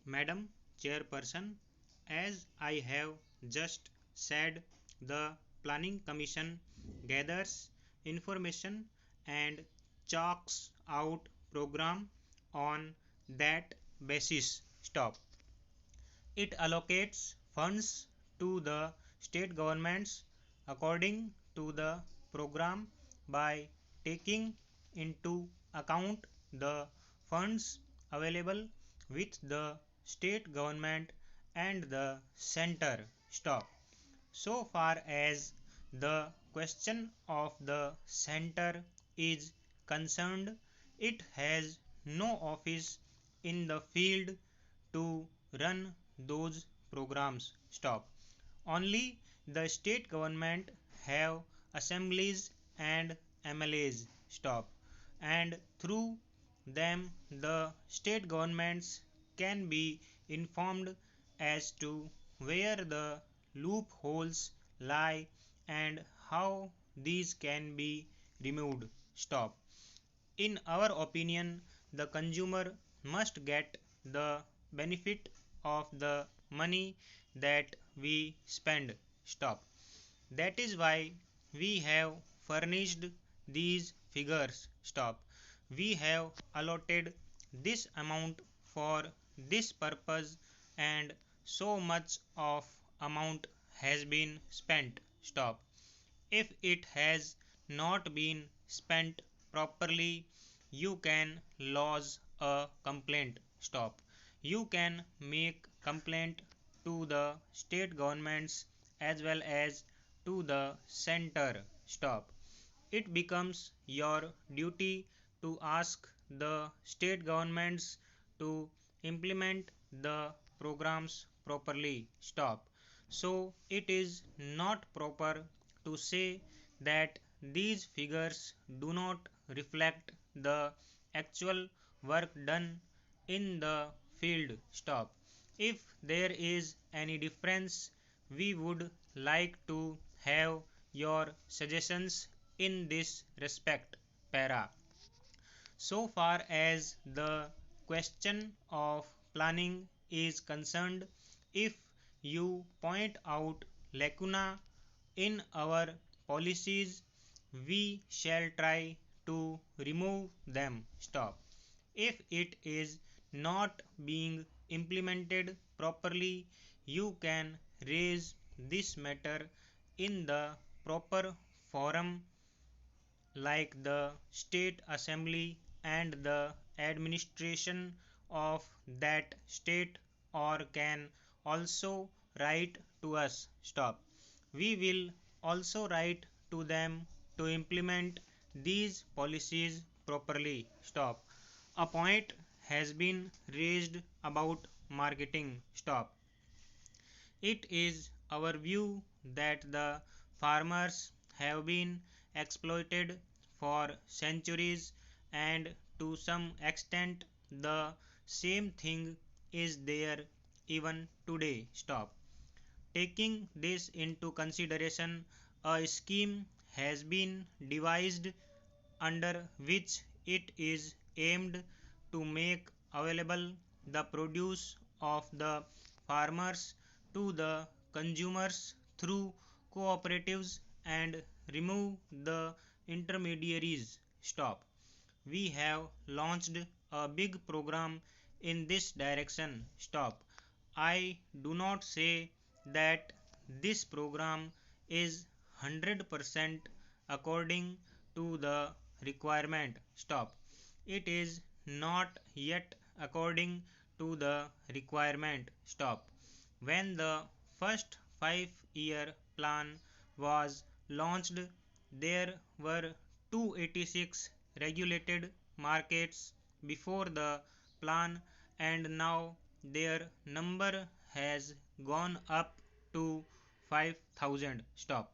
Madam Chairperson, as I have just said, the Planning Commission gathers information and chalks out program on that basis. Stop. It allocates funds to the state governments according to the program by taking into account the funds available with the state government and the center. Stop. So far as the question of the center is concerned, it has no office in the field to run those programs. Stop. Only the state government have assemblies and MLAs. Stop. And through them the state governments can be informed as to where the loopholes lie and how these can be removed. Stop. In our opinion, the consumer must get the benefit of the money that we spend. Stop. That is why we have furnished these figures. Stop. We have allotted this amount for this purpose and so much of amount has been spent. Stop. If it has not been spent properly, you can lodge a complaint. Stop. You can make complaint to the state governments as well as to the center. Stop. It becomes your duty to ask the state governments to implement the programs properly. Stop. So it is not proper to say that these figures do not reflect the actual work done in the field. Stop. If there is any difference, we would like to have your suggestions in this respect. Para. So far as the question of planning is concerned, if you point out lacuna in our policies, we shall try to remove them. Stop. If it is not being implemented properly, you can raise this matter in the proper forum like the state assembly and the administration of that state, or can also write to us. Stop. We will also write to them to implement these policies properly. Stop. A point has been raised about marketing. Stop. It is our view that the farmers have been exploited for centuries, and to some extent the same thing is there even today. Stop. Taking this into consideration, a scheme has been devised under which it is aimed to make available the produce of the farmers to the consumers through cooperatives and remove the intermediaries. Stop. We have launched a big program in this direction. Stop. I do not say that this program is 100% according to the requirement. Stop. It is not yet according to the requirement. Stop. When the first 5-year plan was launched, there were 286 regulated markets before the plan, and now their number has gone up to 5,000. Stop.